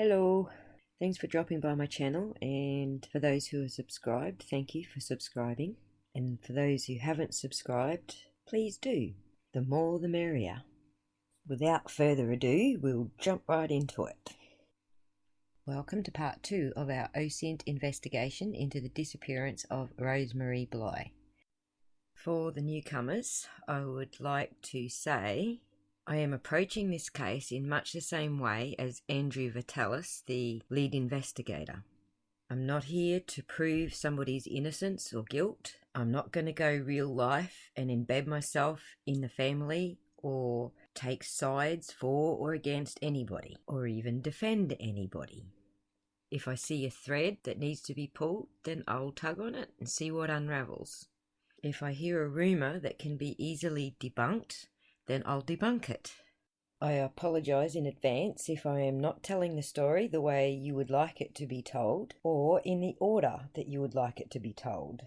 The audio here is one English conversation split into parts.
Hello, thanks for dropping by my channel, and for those who are subscribed, thank you for subscribing, and for those who haven't subscribed, please do. The more the merrier. Without further ado, we'll jump right into it. Welcome to part 2 of our OSINT investigation into the disappearance of Rosemary Bly. For the newcomers, I would like to say I am approaching this case in much the same way as Andrew Vitalis, the lead investigator. I'm not here to prove somebody's innocence or guilt. I'm not going to go real life and embed myself in the family or take sides for or against anybody, or even defend anybody. If I see a thread that needs to be pulled, then I'll tug on it and see what unravels. If I hear a rumour that can be easily debunked, then I'll debunk it. I apologise in advance if I am not telling the story the way you would like it to be told, or in the order that you would like it to be told.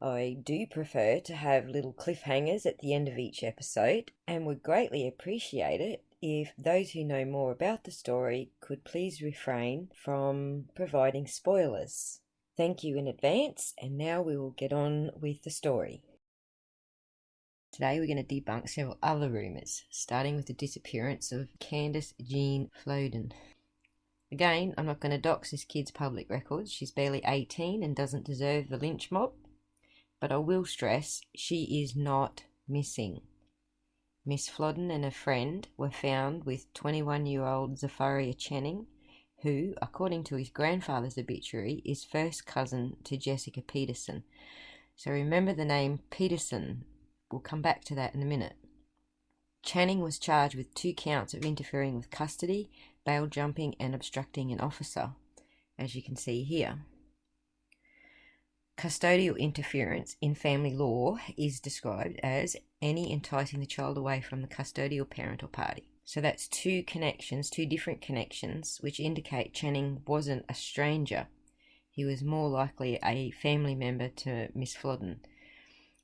I do prefer to have little cliffhangers at the end of each episode, and would greatly appreciate it if those who know more about the story could please refrain from providing spoilers. Thank you in advance, and now we will get on with the story. Today we're going to debunk several other rumours, starting with the disappearance of Candus Flodin. Again, I'm not going to dox this kid's public records. She's barely 18 and doesn't deserve the lynch mob. But I will stress, she is not missing. Miss Floyden and a friend were found with 21-year-old Zephyria Channing, who, according to his grandfather's obituary, is first cousin to Jessica Peterson. So remember the name Peterson. We'll come back to that in a minute. Channing was charged with 2 counts of interfering with custody, bail jumping and obstructing an officer, as you can see here. Custodial interference in family law is described as any enticing the child away from the custodial parent or party. So that's 2 different connections, which indicate Channing wasn't a stranger. He was more likely a family member to Miss Floyden.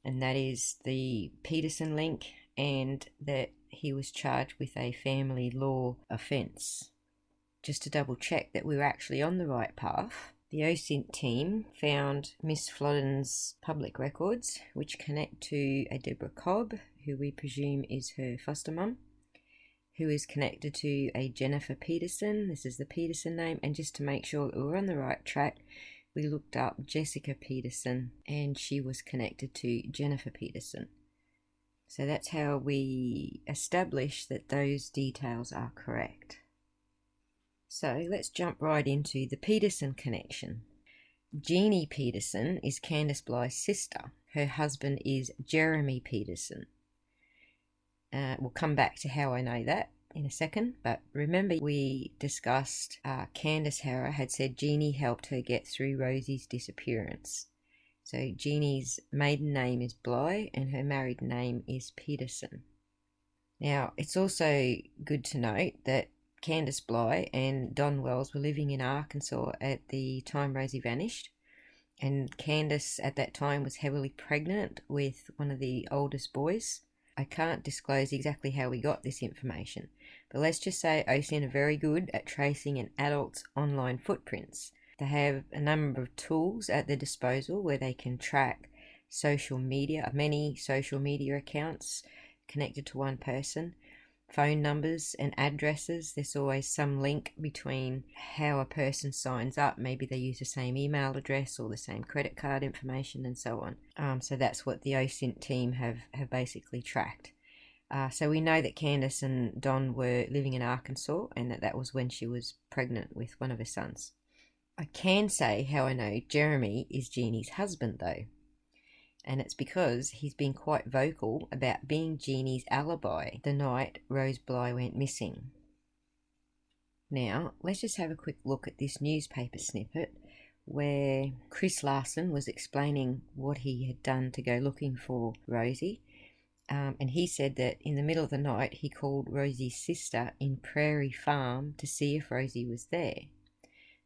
And that is the Peterson link, and that he was charged with a family law offence. Just to double check that we were actually on the right path, the OSINT team found Miss Floyden's public records, which connect to a Deborah Cobb, who we presume is her foster mum, who is connected to a Jennifer Peterson. This is the Peterson name, and just to make sure that we were on the right track, we looked up Jessica Peterson, and she was connected to Jennifer Peterson. So that's how we establish that those details are correct. So let's jump right into the Peterson connection. Jeannie Peterson is Candus Bly's sister. Her husband is Jeremy Peterson. We'll come back to how I know that in a second, but remember we discussed Candice Harrer had said Jeannie helped her get through Rosie's disappearance. So Jeannie's maiden name is Bly and her married name is Peterson. Now it's also good to note that Candus Bly and Don Wells were living in Arkansas at the time Rosie vanished, and Candice at that time was heavily pregnant with one of the oldest boys. I can't disclose exactly how we got this information, but let's just say OSINT are very good at tracing an adult's online footprints. They have a number of tools at their disposal where they can track many social media accounts connected to one person, phone numbers and addresses. There's always some link between how a person signs up. Maybe they use the same email address or the same credit card information and so on. So that's what the OSINT team have basically tracked. So we know that Candice and Don were living in Arkansas, and that was when she was pregnant with one of her sons. I can say how I know Jeremy is Jeannie's husband though, and it's because he's been quite vocal about being Jeannie's alibi the night Rose Bly went missing. Now, let's just have a quick look at this newspaper snippet where Chris Larson was explaining what he had done to go looking for Rosie. And he said that in the middle of the night he called Rosie's sister in Prairie Farm to see if Rosie was there.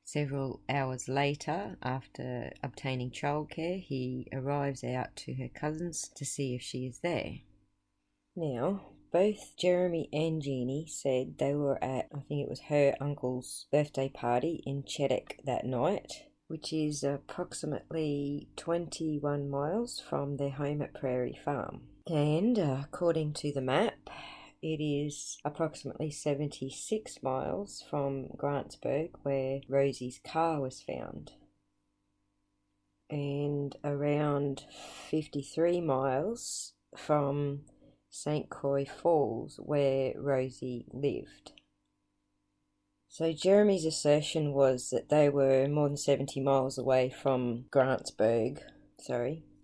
Several hours later, after obtaining childcare, he arrives out to her cousins to see if she is there. Now, Both Jeremy and Jeannie said they were at, I think it was her uncle's birthday party in Cheddock that night, which is approximately 21 miles from their home at Prairie Farm. And according to the map, it is approximately 76 miles from Grantsburg, where Rosie's car was found, and around 53 miles from St. Croix Falls, where Rosie lived. So Jeremy's assertion was that they were more than 70 miles away from that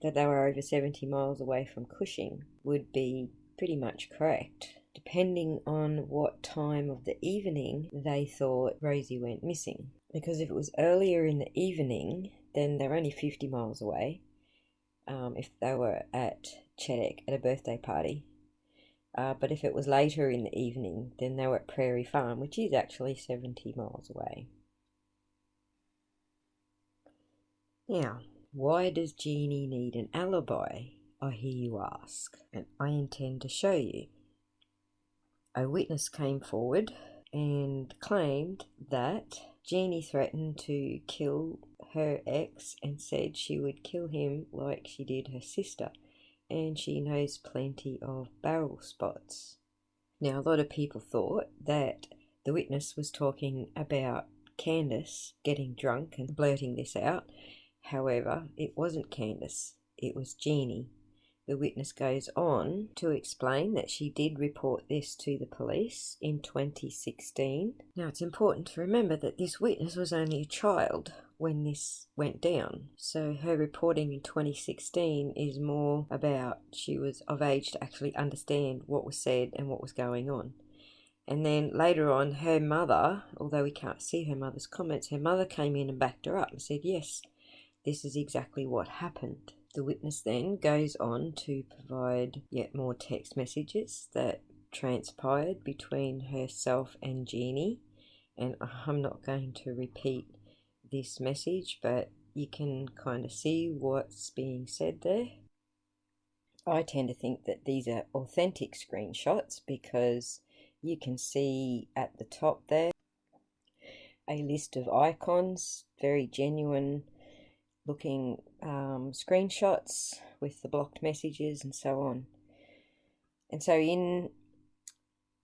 they were over 70 miles away from Cushing would be pretty much correct, depending on what time of the evening they thought Rosie went missing. Because if it was earlier in the evening, then they're only 50 miles away, if they were at Cheddock at a birthday party. But if it was later in the evening, then they were at Prairie Farm, which is actually 70 miles away. Now, why does Jeannie need an alibi, I hear you ask, and I intend to show you. A witness came forward and claimed that Jeannie threatened to kill her ex and said she would kill him like she did her sister, and she knows plenty of barrel spots. Now, a lot of people thought that the witness was talking about Candice getting drunk and blurting this out. However, it wasn't Candice, it was Jeannie. The witness goes on to explain that she did report this to the police in 2016. Now, it's important to remember that this witness was only a child when this went down. So her reporting in 2016 is more about she was of age to actually understand what was said and what was going on. And then later on, her mother, although we can't see her mother's comments, her mother came in and backed her up and said, yes, this is exactly what happened. The witness then goes on to provide yet more text messages that transpired between herself and Jeannie. And I'm not going to repeat this message, but you can kind of see what's being said there. I tend to think that these are authentic screenshots because you can see at the top there a list of icons, very genuine looking screenshots with the blocked messages and so on. And so in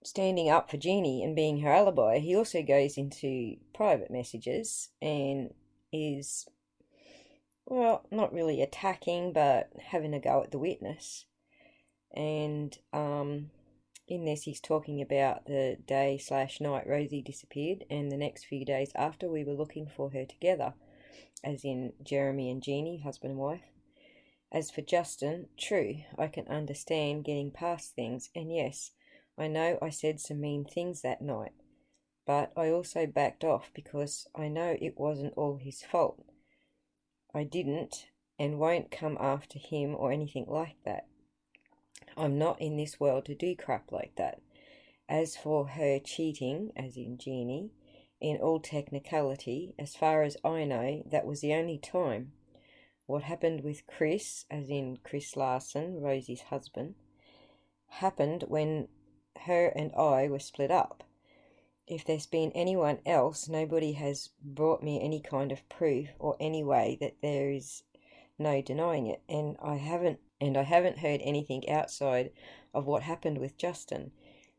standing up for Jeannie and being her alibi, he also goes into private messages and is, well, not really attacking, but having a go at the witness. And in this, he's talking about the day/night Rosie disappeared and the next few days after we were looking for her together, as in Jeremy and Jeannie, husband and wife. As for Justin, true, I can understand getting past things, and yes, I know I said some mean things that night, but I also backed off because I know it wasn't all his fault. I didn't and won't come after him or anything like that. I'm not in this world to do crap like that. As for her cheating, as in Jeannie, in all technicality, as far as I know, that was the only time. What happened with Chris, as in Chris Larson, Rosie's husband, happened when her and I were split up. If there's been anyone else, nobody has brought me any kind of proof or any way that there is no denying it, and I haven't heard anything outside of what happened with Justin.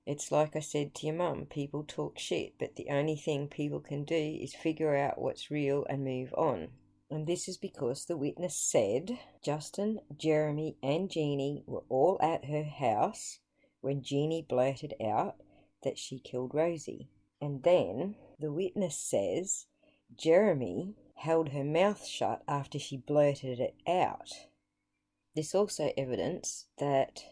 It's like I said to your mum, people talk shit, but the only thing people can do is figure out what's real and move on. And this is because the witness said Justin, Jeremy and Jeannie were all at her house when Jeannie blurted out that she killed Rosie. And then the witness says Jeremy held her mouth shut after she blurted it out. This also evidence that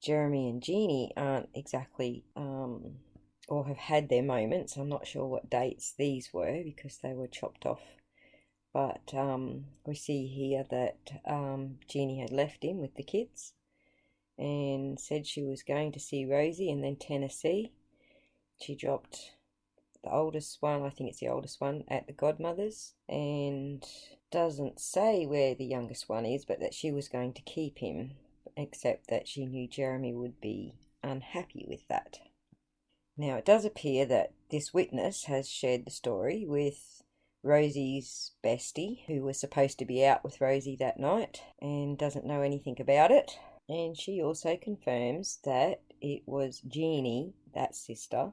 Jeremy and Jeannie aren't exactly, or have had their moments. I'm not sure what dates these were because they were chopped off. But we see here that Jeannie had left him with the kids and said she was going to see Rosie and then Tennessee. She dropped the oldest one, I think it's the oldest one, at the godmother's, and doesn't say where the youngest one is, but that she was going to keep him, except that she knew Jeremy would be unhappy with that. Now, it does appear that this witness has shared the story with Rosie's bestie, who was supposed to be out with Rosie that night and doesn't know anything about it. And she also confirms that it was Jeannie, that sister,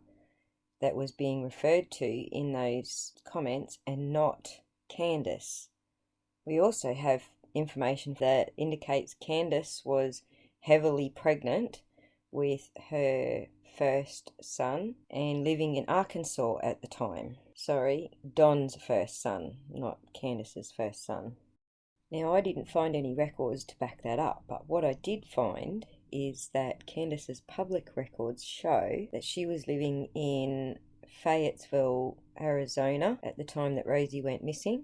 that was being referred to in those comments and not Candice. We also have information that indicates Candice was heavily pregnant with her first son and living in Arkansas at the time. Sorry, Don's first son, not Candice's first son. Now, I didn't find any records to back that up, but what I did find is that Candice's public records show that she was living in Fayetteville, Arizona at the time that Rosie went missing,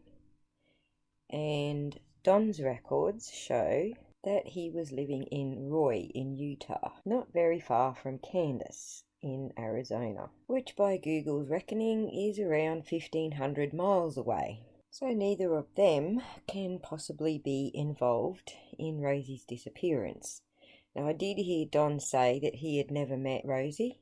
and Don's records show that he was living in Roy in Utah, not very far from Candice in Arizona, which by Google's reckoning is around 1,500 miles away. So neither of them can possibly be involved in Rosie's disappearance. Now, I did hear Don say that he had never met Rosie,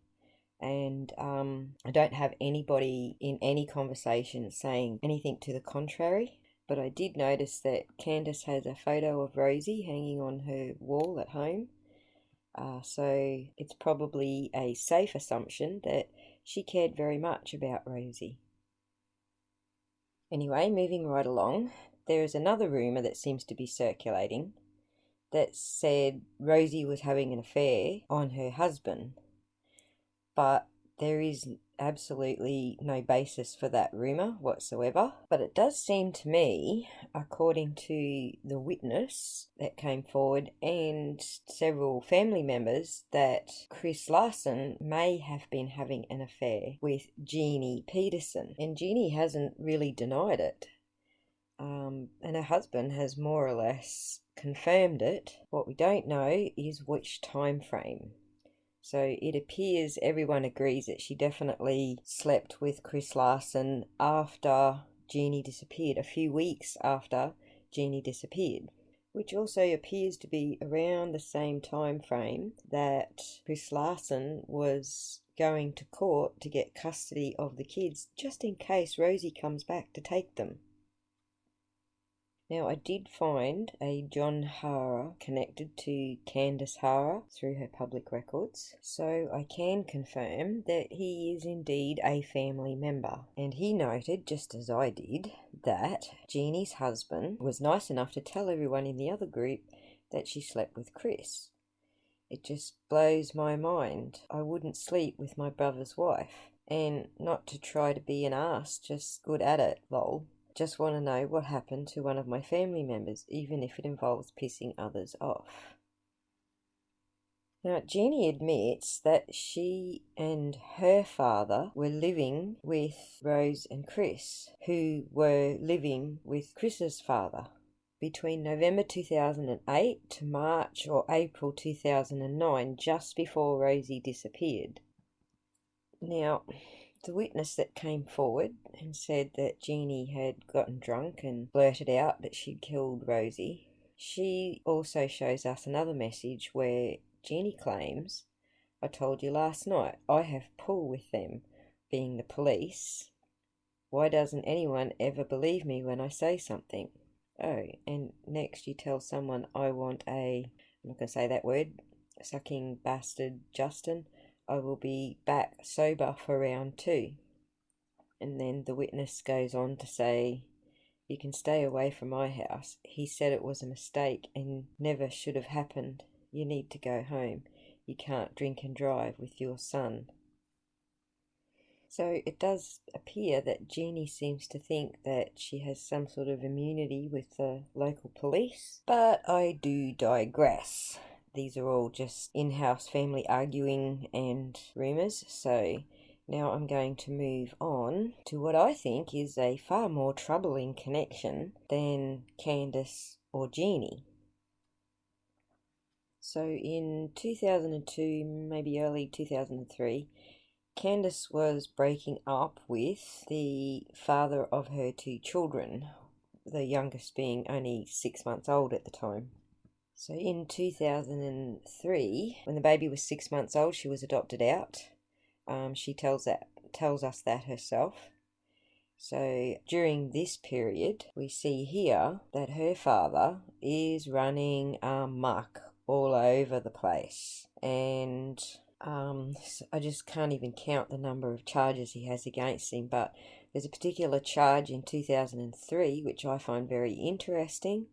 and I don't have anybody in any conversation saying anything to the contrary. But I did notice that Candice has a photo of Rosie hanging on her wall at home. So it's probably a safe assumption that she cared very much about Rosie. Anyway, moving right along, there is another rumour that seems to be circulating that said Rosie was having an affair on her husband. But there is absolutely no basis for that rumour whatsoever. But it does seem to me, according to the witness that came forward and several family members, that Chris Larson may have been having an affair with Jeannie Peterson. And Jeannie hasn't really denied it. And her husband has more or less confirmed it. What we don't know is which time frame. So it appears everyone agrees that she definitely slept with Chris Larson after Jeannie disappeared, a few weeks after Jeannie disappeared, which also appears to be around the same time frame that Chris Larson was going to court to get custody of the kids, just in case Rosie comes back to take them. Now, I did find a John Hara connected to Candice Hara through her public records, so I can confirm that he is indeed a family member. And he noted, just as I did, that Jeannie's husband was nice enough to tell everyone in the other group that she slept with Chris. It just blows my mind. I wouldn't sleep with my brother's wife. And not to try to be an arse, just good at it, lol. Just want to know what happened to one of my family members, even if it involves pissing others off. Now, Jeannie admits that she and her father were living with Rose and Chris, who were living with Chris's father between November 2008 to March or April 2009, just before Rosie disappeared. Now, the witness that came forward and said that Jeannie had gotten drunk and blurted out that she'd killed Rosie, she also shows us another message where Jeannie claims, "I told you last night, I have pull with them," being the police. "Why doesn't anyone ever believe me when I say something?" Oh, and next you tell someone, "I want I'm not going to say that word, sucking bastard Justin. I will be back sober for round 2. And then the witness goes on to say, "You can stay away from my house. He said it was a mistake and never should have happened. You need to go home. You can't drink and drive with your son." So it does appear that Jeannie seems to think that she has some sort of immunity with the local police. But I do digress. These are all just in-house family arguing and rumours, so now I'm going to move on to what I think is a far more troubling connection than Candice or Jeannie. So in 2002, maybe early 2003, Candice was breaking up with the father of her 2 children, the youngest being only 6 months old at the time. So in 2003, when the baby was 6 months old, she was adopted out. She tells us that herself. So during this period, we see here that her father is running amok all over the place. And I just can't even count the number of charges he has against him, but there's a particular charge in 2003 which I find very interesting,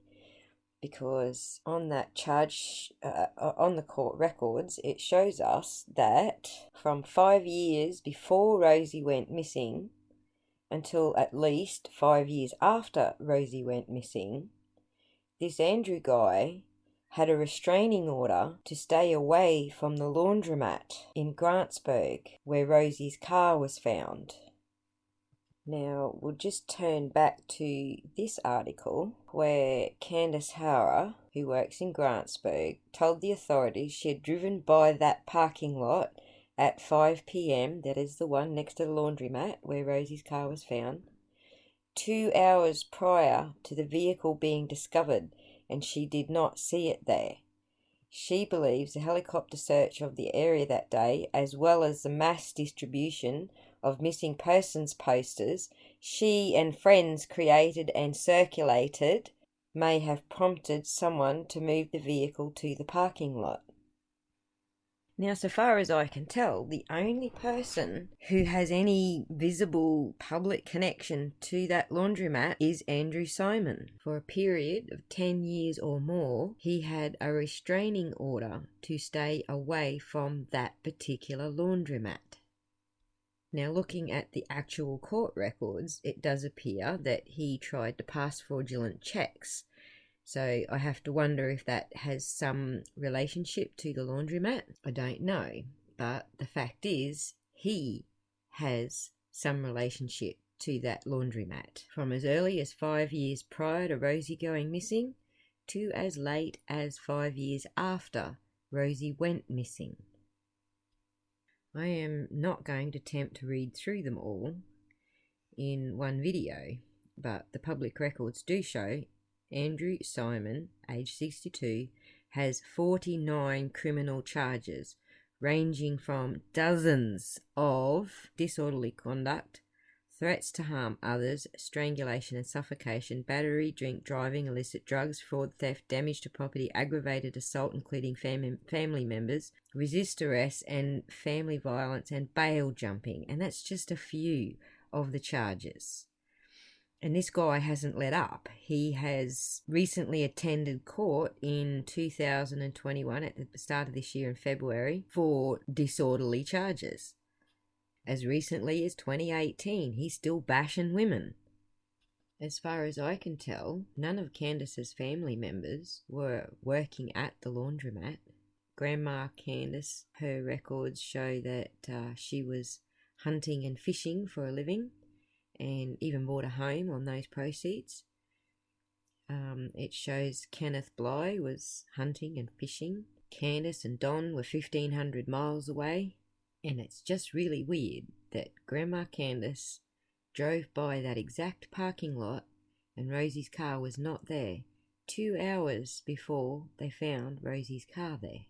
because on that charge, on the court records, it shows us that from 5 years before Rosie went missing until at least 5 years after Rosie went missing, this Andrew guy had a restraining order to stay away from the laundromat in Grantsburg, where Rosie's car was found. Now, we'll just turn back to this article where Candice Howrah, who works in Grantsburg, told the authorities she had driven by that parking lot at 5 p.m, that is the one next to the laundromat where Rosie's car was found, 2 hours prior to the vehicle being discovered, and she did not see it there. She believes the helicopter search of the area that day, as well as the mass distribution of missing persons posters she and friends created and circulated, may have prompted someone to move the vehicle to the parking lot. Now, so far as I can tell, the only person who has any visible public connection to that laundromat is Andrew Simon. For a period of 10 years or more, he had a restraining order to stay away from that particular laundromat. Now, looking at the actual court records, it does appear that he tried to pass fraudulent checks. So I have to wonder if that has some relationship to the laundromat. I don't know. But the fact is, he has some relationship to that laundromat, from as early as 5 years prior to Rosie going missing to as late as 5 years after Rosie went missing. I am not going to attempt to read through them all in one video, but the public records do show Andrew Simon, age 62, has 49 criminal charges, ranging from dozens of disorderly conduct, threats to harm others, strangulation and suffocation, battery, drink driving, illicit drugs, fraud, theft, damage to property, aggravated assault including family members, resist arrest and family violence, and bail jumping. And that's just a few of the charges. And this guy hasn't let up. He has recently attended court in 2021, at the start of this year in February, for disorderly charges. As recently as 2018, he's still bashing women. As far as I can tell, none of Candice's family members were working at the laundromat. Grandma Candice, her records show that she was hunting and fishing for a living, and even bought a home on those proceeds. It shows Kenneth Bly was hunting and fishing. Candice and Don were 1,500 miles away. And it's just really weird that Grandma Candice drove by that exact parking lot and Rosie's car was not there 2 hours before they found Rosie's car there.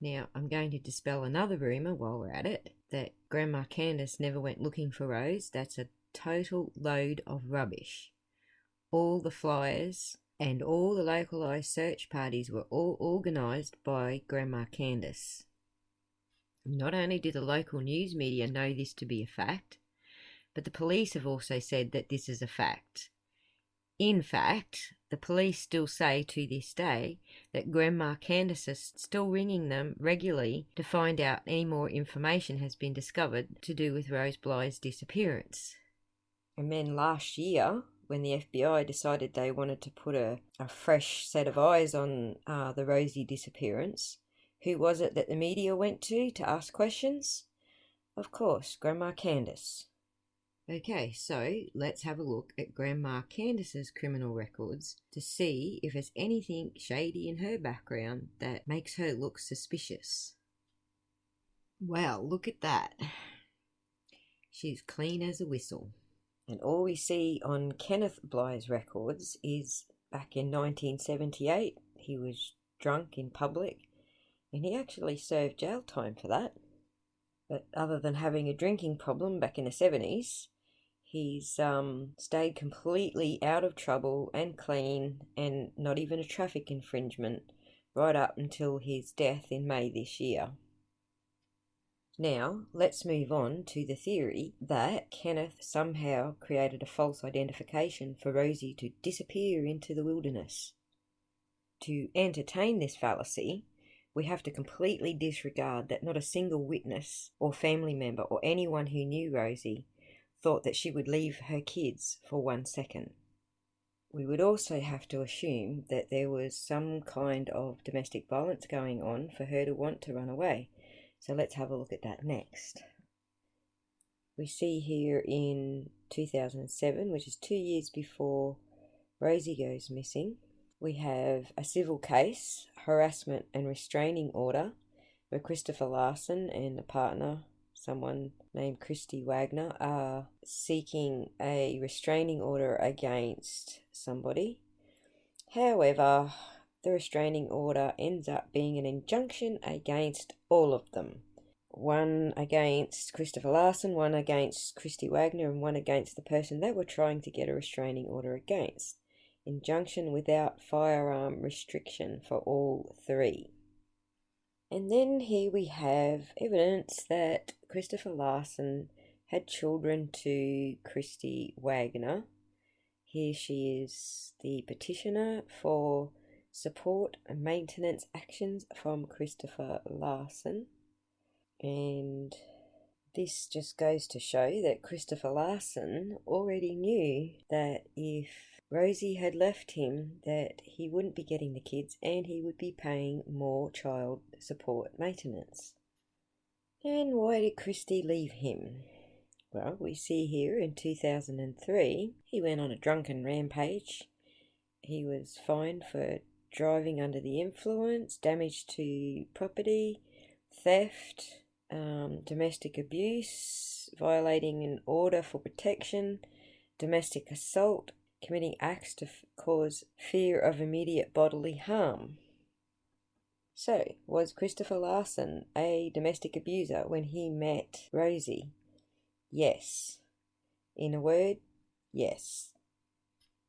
Now, I'm going to dispel another rumour while we're at it, that Grandma Candice never went looking for Rose. That's a total load of rubbish. All the flyers and all the localised search parties were all organised by Grandma Candice. Not only did the local news media know this to be a fact, but the police have also said that this is a fact. In fact, the police still say to this day that Grandma Candice is still ringing them regularly to find out any more information has been discovered to do with Rose Bly's disappearance. And then last year, when the FBI decided they wanted to put a fresh set of eyes on the Rosie disappearance, who was it that the media went to ask questions? Of course, Grandma Candice. Okay, so let's have a look at Grandma Candice's criminal records to see if there's anything shady in her background that makes her look suspicious. Well, look at that. She's clean as a whistle. And all we see on Kenneth Bly's records is back in 1978, he was drunk in public, and he actually served jail time for that. But other than having a drinking problem back in the 70s, he's stayed completely out of trouble and clean, and not even a traffic infringement, right up until his death in May this year. Now, let's move on to the theory that Kenneth somehow created a false identification for Rosie to disappear into the wilderness. To entertain this fallacy, we have to completely disregard that not a single witness or family member or anyone who knew Rosie thought that she would leave her kids for 1 second. We would also have to assume that there was some kind of domestic violence going on for her to want to run away. So let's have a look at that next. We see here in 2007, which is 2 years before Rosie goes missing, we have a civil case, harassment and restraining order, where Christopher Larson and a partner, someone named Christy Wagner, are seeking a restraining order against somebody. However, the restraining order ends up being an injunction against all of them. One against Christopher Larson, one against Christy Wagner, and one against the person they were trying to get a restraining order against. Injunction without firearm restriction for all three. And then here we have evidence that Christopher Larson had children to Christy Wagner. Here she is the petitioner for support and maintenance actions from Christopher Larson. And this just goes to show that Christopher Larson already knew that if Rosie had left him, that he wouldn't be getting the kids and he would be paying more child support maintenance. And why did Christy leave him? Well, we see here in 2003, he went on a drunken rampage. He was fined for driving under the influence, damage to property, theft, domestic abuse, violating an order for protection, domestic assault, committing acts to cause fear of immediate bodily harm. So, was Christopher Larson a domestic abuser when he met Rosie? Yes. In a word, yes.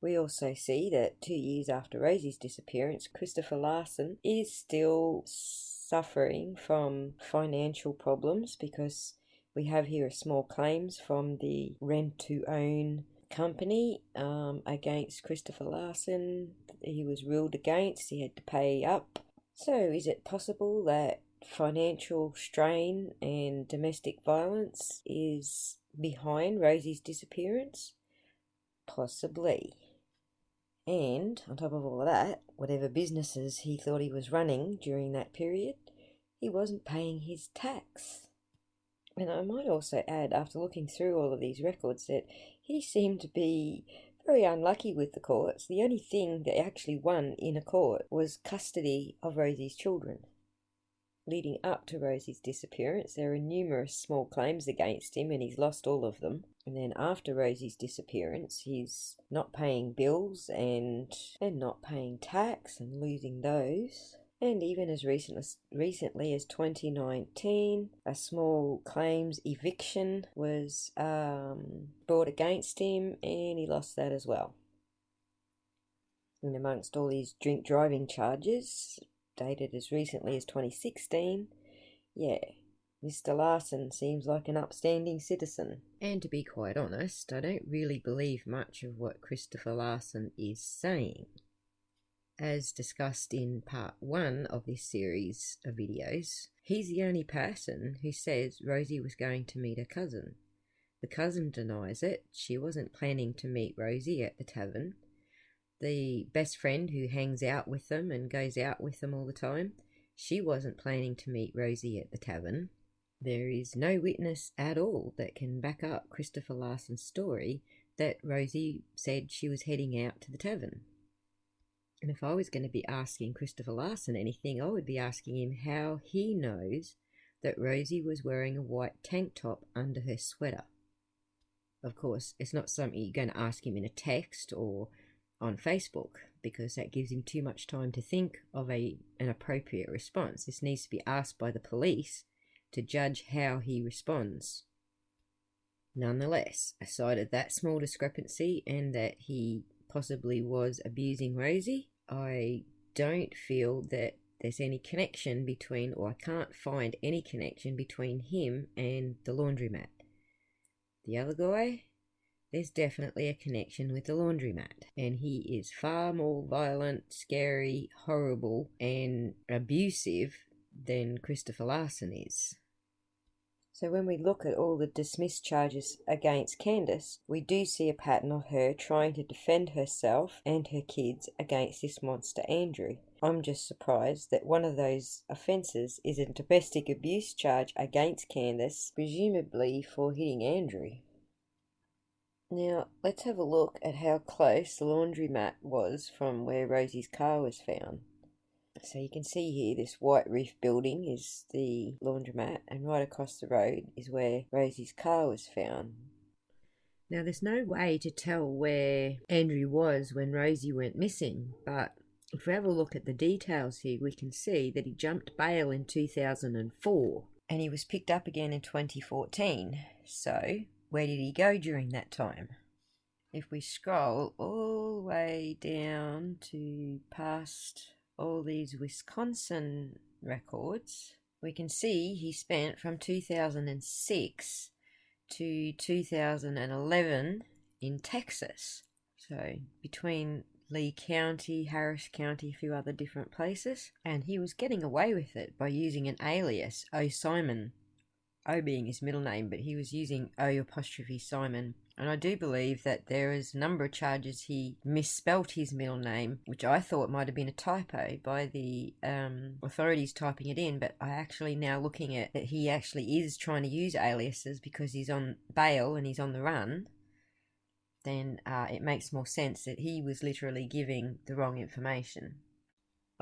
We also see that 2 years after Rosie's disappearance, Christopher Larson is still suffering from financial problems because we have here small claims from the rent-to-own company against Christopher Larson. He was ruled against, he had to pay up. So is it possible that financial strain and domestic violence is behind Rosie's disappearance? Possibly. And on top of all of that, whatever businesses he thought he was running during that period, he wasn't paying his tax. And I might also add, after looking through all of these records, that he seemed to be very unlucky with the courts. The only thing that actually won in a court was custody of Rosie's children. Leading up to Rosie's disappearance, there are numerous small claims against him, and he's lost all of them. And then after Rosie's disappearance, he's not paying bills and not paying tax and losing those. And even as recently as 2019, a small claims eviction was brought against him, and he lost that as well. And amongst all these drink driving charges, dated as recently as 2016, Mr. Larson seems like an upstanding citizen. And to be quite honest, I don't really believe much of what Christopher Larson is saying. As discussed in part 1 of this series of videos, he's the only person who says Rosie was going to meet her cousin. The cousin denies it. She wasn't planning to meet Rosie at the tavern. The best friend who hangs out with them and goes out with them all the time, she wasn't planning to meet Rosie at the tavern. There is no witness at all that can back up Christopher Larson's story that Rosie said she was heading out to the tavern. And if I was going to be asking Christopher Larson anything, I would be asking him how he knows that Rosie was wearing a white tank top under her sweater. Of course, it's not something you're going to ask him in a text or on Facebook, because that gives him too much time to think of an appropriate response. This needs to be asked by the police to judge how he responds. Nonetheless, aside of that small discrepancy and that he possibly was abusing Rosie, I don't feel that there's any connection between, or I can't find any connection between him and the laundromat. The other guy, there's definitely a connection with the laundromat, and he is far more violent, scary, horrible, and abusive than Christopher Larson is. So when we look at all the dismissed charges against Candice, we do see a pattern of her trying to defend herself and her kids against this monster Andrew. I'm just surprised that one of those offences is a domestic abuse charge against Candice, presumably for hitting Andrew. Now, let's have a look at how close the laundromat was from where Rosie's car was found. So you can see here this white roof building is the laundromat, and right across the road is where Rosie's car was found. Now there's no way to tell where Andrew was when Rosie went missing, but if we have a look at the details here, we can see that he jumped bail in 2004 and he was picked up again in 2014. So where did he go during that time? If we scroll all the way down to past all these Wisconsin records, we can see he spent from 2006 to 2011 in Texas. So between Lee County, Harris County, a few other different places. And he was getting away with it by using an alias, O. Simon. O being his middle name, but he was using O''Simon. And I do believe that there is a number of charges he misspelt his middle name, which I thought might have been a typo by the authorities typing it in, but I actually now looking at that he actually is trying to use aliases because he's on bail and he's on the run, then it makes more sense that he was literally giving the wrong information.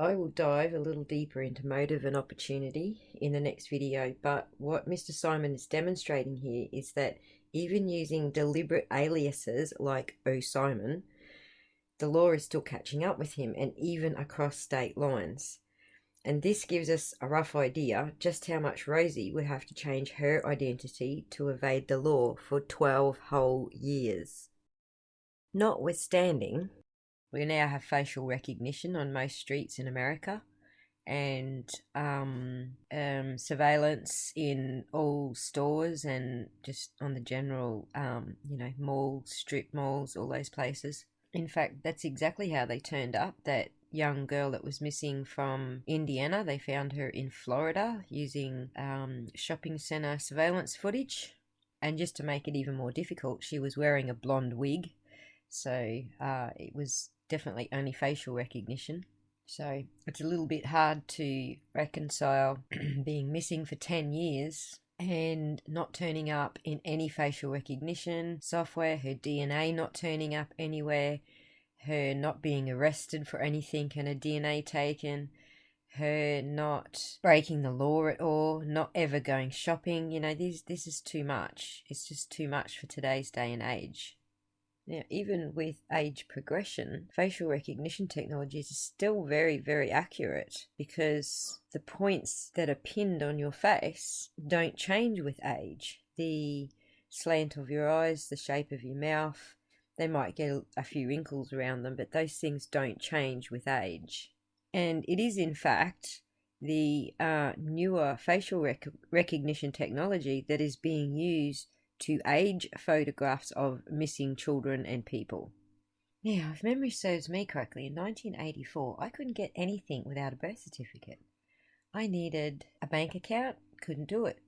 I will dive a little deeper into motive and opportunity in the next video, but what Mr. Simon is demonstrating here is that even using deliberate aliases like O. Simon, the law is still catching up with him, and even across state lines. And this gives us a rough idea just how much Rosie would have to change her identity to evade the law for 12 whole years. Notwithstanding, we now have facial recognition on most streets in America, and surveillance in all stores and just on the general, malls, strip malls, all those places. In fact, that's exactly how they turned up that young girl that was missing from Indiana. They found her in Florida using shopping center surveillance footage. And just to make it even more difficult, she was wearing a blonde wig. So it was definitely only facial recognition. So it's a little bit hard to reconcile being missing for 10 years and not turning up in any facial recognition software, her DNA not turning up anywhere, her not being arrested for anything and her DNA taken, her not breaking the law at all, not ever going shopping. This is too much. It's just too much for today's day and age. Now, even with age progression, facial recognition technologies is still very, very accurate because the points that are pinned on your face don't change with age. The slant of your eyes, the shape of your mouth, they might get a few wrinkles around them, but those things don't change with age. And it is, in fact, the newer facial recognition technology that is being used to age photographs of missing children and people. Now, if memory serves me correctly, in 1984, I couldn't get anything without a birth certificate. I needed a bank account, couldn't do it.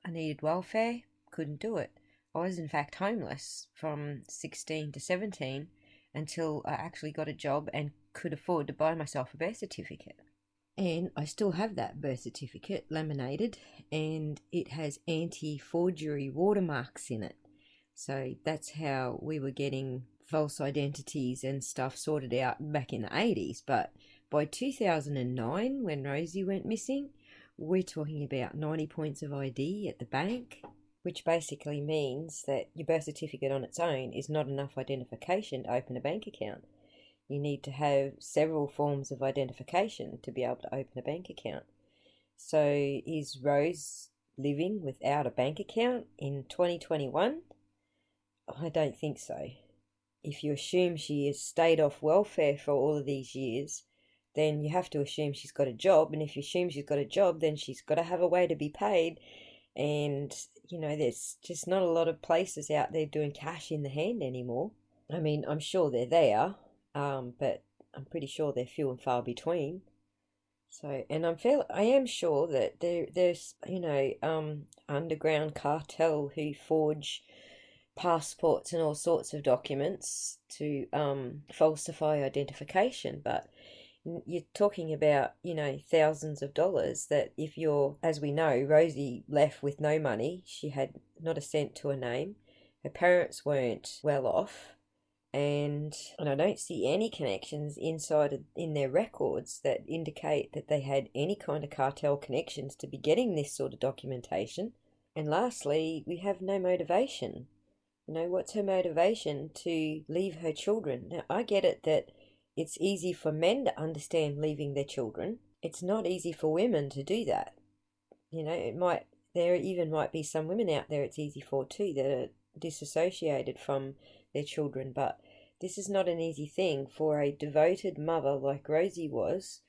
I needed welfare, couldn't do it. I was in fact homeless from 16 to 17 until I actually got a job and could afford to buy myself a birth certificate. And I still have that birth certificate laminated, and it has anti-forgery watermarks in it. So that's how we were getting false identities and stuff sorted out back in the 80s. But by 2009, when Rosie went missing, we're talking about 90 points of ID at the bank, which basically means that your birth certificate on its own is not enough identification to open a bank account. You need to have several forms of identification to be able to open a bank account. So is Rose living without a bank account in 2021? I don't think so. If you assume she has stayed off welfare for all of these years, then you have to assume she's got a job. And if you assume she's got a job, then she's got to have a way to be paid. And, there's just not a lot of places out there doing cash in the hand anymore. I mean, I'm sure they're there, but I'm pretty sure they're few and far between. So, and I am sure that there's underground cartel who forge passports and all sorts of documents to falsify identification, but you're talking about thousands of dollars. That if you're, as we know, Rosie left with no money. She had not a cent to her name. Her parents weren't well off. And I don't see any connections in their records that indicate that they had any kind of cartel connections to be getting this sort of documentation. And lastly, we have no motivation. What's her motivation to leave her children? Now, I get it that it's easy for men to understand leaving their children. It's not easy for women to do that. There even might be some women out there it's easy for too, that are disassociated from their children, but this is not an easy thing for a devoted mother like Rosie was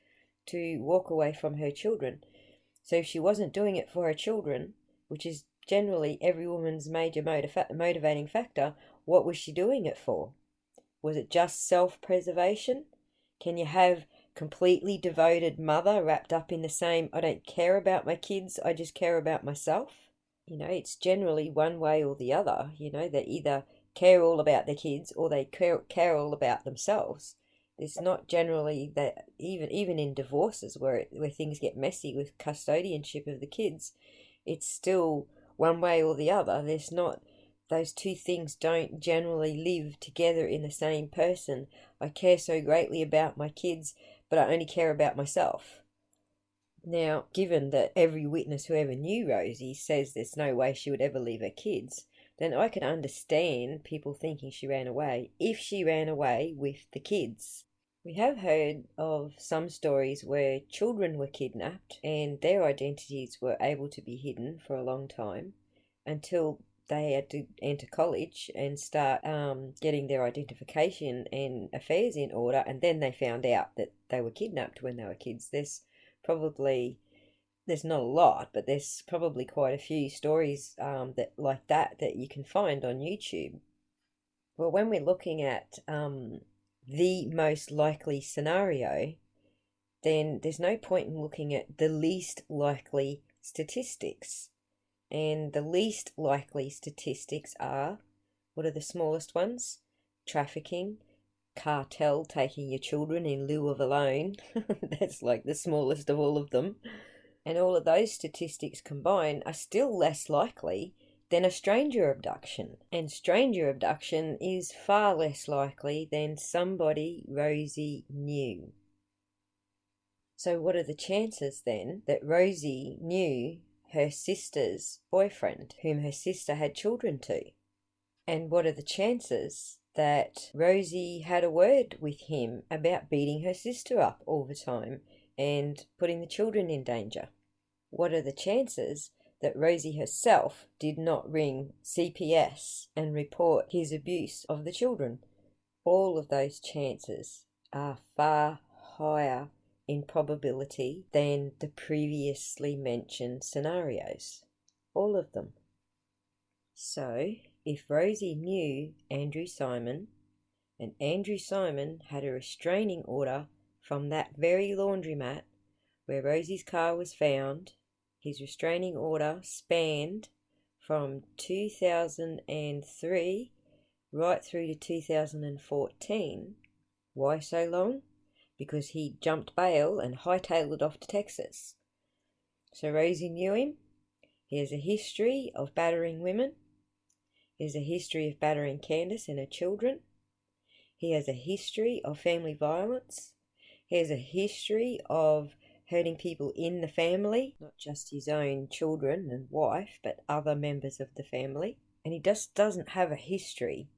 to walk away from her children. So if she wasn't doing it for her children, which is generally every woman's major motivating factor, what was she doing it for? Was it just self-preservation? Can you have completely devoted mother wrapped up in the same, I don't care about my kids, I just care about myself? It's generally one way or the other. They either care all about their kids or they care all about themselves. It's not generally that, even in divorces where things get messy with custodianship of the kids, it's still one way or the other. There's not, those two things don't generally live together in the same person. I care so greatly about my kids, but I only care about myself. Now, given that every witness who ever knew Rosie says there's no way she would ever leave her kids, then I can understand people thinking she ran away if she ran away with the kids. We have heard of some stories where children were kidnapped and their identities were able to be hidden for a long time until they had to enter college and start getting their identification and affairs in order, and then they found out that they were kidnapped when they were kids. There's not a lot, but there's probably quite a few stories that you can find on YouTube. Well, when we're looking at the most likely scenario, then there's no point in looking at the least likely statistics. And the least likely statistics are, what are the smallest ones? Trafficking, cartel taking your children in lieu of a loan. That's like the smallest of all of them. And all of those statistics combined are still less likely than a stranger abduction. And stranger abduction is far less likely than somebody Rosie knew. So what are the chances then that Rosie knew her sister's boyfriend, whom her sister had children to? And what are the chances that Rosie had a word with him about beating her sister up all the time and putting the children in danger? What are the chances that Rosie herself did not ring CPS and report his abuse of the children? All of those chances are far higher in probability than the previously mentioned scenarios. All of them. So, if Rosie knew Andrew Simon, and Andrew Simon had a restraining order from that very laundromat where Rosie's car was found, his restraining order spanned from 2003 right through to 2014. Why so long? Because he jumped bail and hightailed it off to Texas. So Rosie knew him. He has a history of battering women. He has a history of battering Candice and her children. He has a history of family violence. He has a history of hurting people in the family, not just his own children and wife, but other members of the family. And he just doesn't have a history.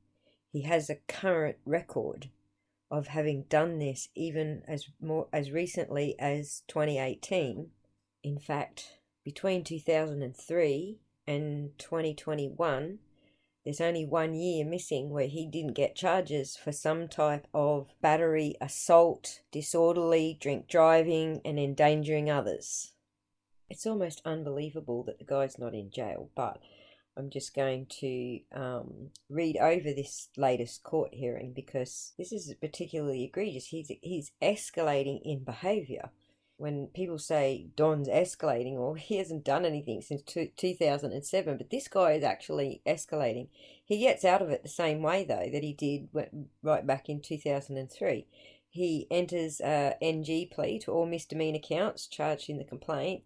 He has a current record of having done this even as recently as 2018. In fact, between 2003 and 2021, there's only 1 year missing where he didn't get charges for some type of battery, assault, disorderly, drink driving, and endangering others. It's almost unbelievable that the guy's not in jail, but I'm just going to read over this latest court hearing because this is particularly egregious. He's escalating in behaviour. When people say Don's escalating, or he hasn't done anything since 2007, but this guy is actually escalating. He gets out of it the same way, though, that he did right back in 2003. He enters a NG plea to all misdemeanor counts charged in the complaint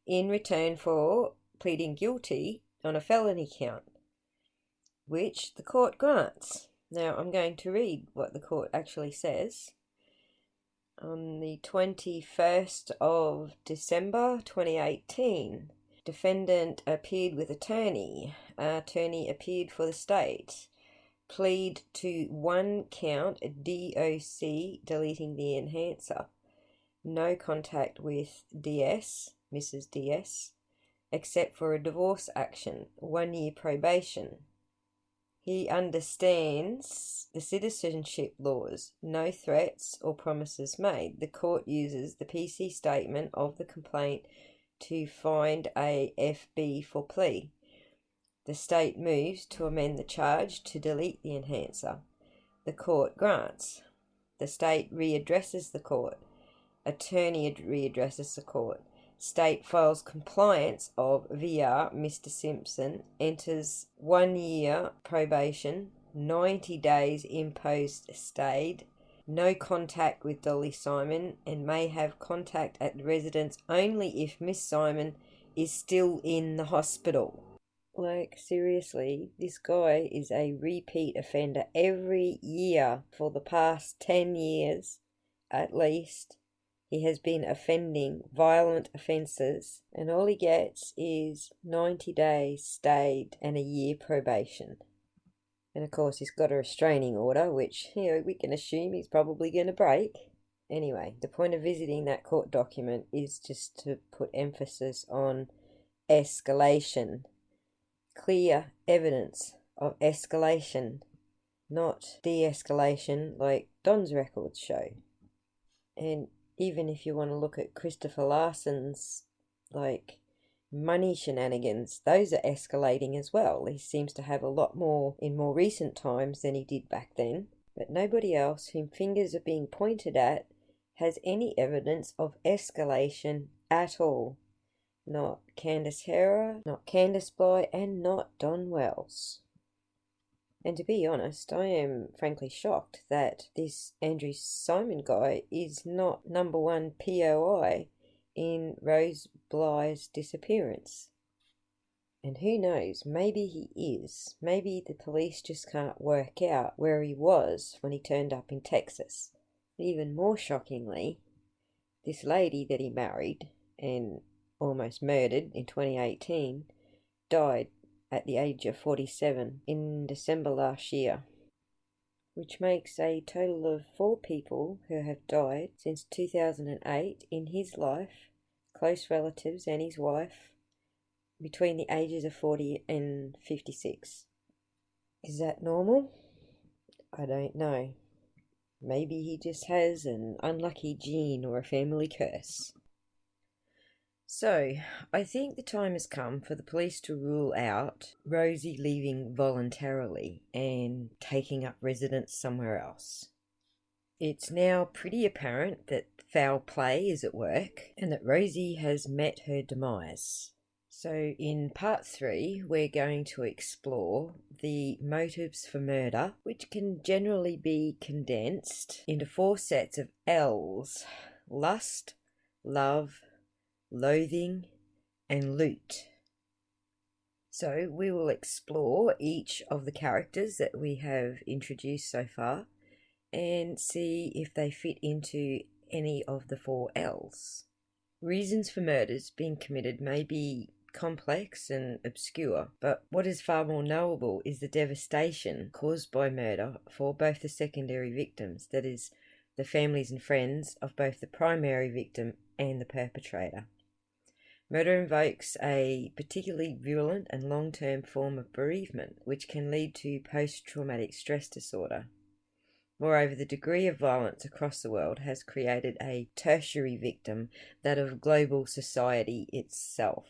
in return for pleading guilty on a felony count, which the court grants. Now, I'm going to read what the court actually says. On the 21st of December 2018, defendant appeared with attorney. Attorney appeared for the state. Plead to 1 count DOC, deleting the enhancer. No contact with DS, Mrs. DS, except for a divorce action. 1 year probation. He understands the citizenship laws. No threats or promises made. The court uses the PC statement of the complaint to find a FB for plea. The state moves to amend the charge to delete the enhancer. The court grants. The state readdresses the court. Attorney readdresses the court. State files compliance of VR. Mr. Simpson enters 1 year probation, 90 days imposed stayed, no contact with Dolly Simon, and may have contact at the residence only if Miss Simon is still in the hospital. Like, seriously, this guy is a repeat offender every year for the past 10 years at least. He has been offending violent offences, and all he gets is 90 days stayed and 1 year probation. And of course he's got a restraining order, which, we can assume he's probably going to break. Anyway, the point of visiting that court document is just to put emphasis on escalation. Clear evidence of escalation, not de-escalation like Don's records show. And even if you want to look at Christopher Larson's, money shenanigans, those are escalating as well. He seems to have a lot more in more recent times than he did back then. But nobody else whom fingers are being pointed at has any evidence of escalation at all. Not Candice Hera, not Candus Bly, and not Don Wells. And to be honest, I am frankly shocked that this Andrew Simon guy is not #1 POI in Rose Bly's disappearance. And who knows, maybe he is. Maybe the police just can't work out where he was when he turned up in Texas. Even more shockingly, this lady that he married and almost murdered in 2018 died at the age of 47 in December last year, which makes a total of 4 people who have died since 2008 in his life, close relatives and his wife, between the ages of 40 and 56. Is that normal? I don't know. Maybe he just has an unlucky gene or a family curse. So, I think the time has come for the police to rule out Rosie leaving voluntarily and taking up residence somewhere else. It's now pretty apparent that foul play is at work and that Rosie has met her demise. So in part 3, we're going to explore the motives for murder, which can generally be condensed into 4 sets of L's: lust, love, loathing, and loot. So we will explore each of the characters that we have introduced so far and see if they fit into any of the 4 L's. Reasons for murders being committed may be complex and obscure, but what is far more knowable is the devastation caused by murder for both the secondary victims, that is, the families and friends of both the primary victim and the perpetrator. Murder invokes a particularly virulent and long-term form of bereavement, which can lead to post-traumatic stress disorder. Moreover, the degree of violence across the world has created a tertiary victim, that of global society itself.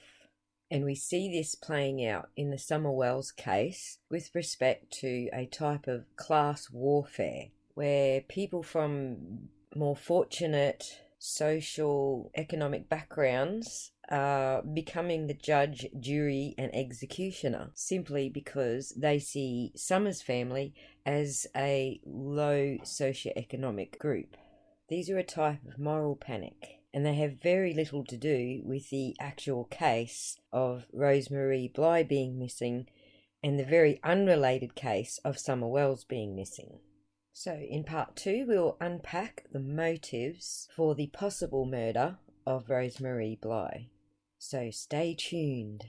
And we see this playing out in the Summer Wells case with respect to a type of class warfare, where people from more fortunate social, economic backgrounds are becoming the judge, jury and executioner simply because they see Summer's family as a low socioeconomic group. These are a type of moral panic, and they have very little to do with the actual case of Rosemarie Bly being missing and the very unrelated case of Summer Wells being missing. So in part 2, we'll unpack the motives for the possible murder of Rosemarie Bly. So stay tuned.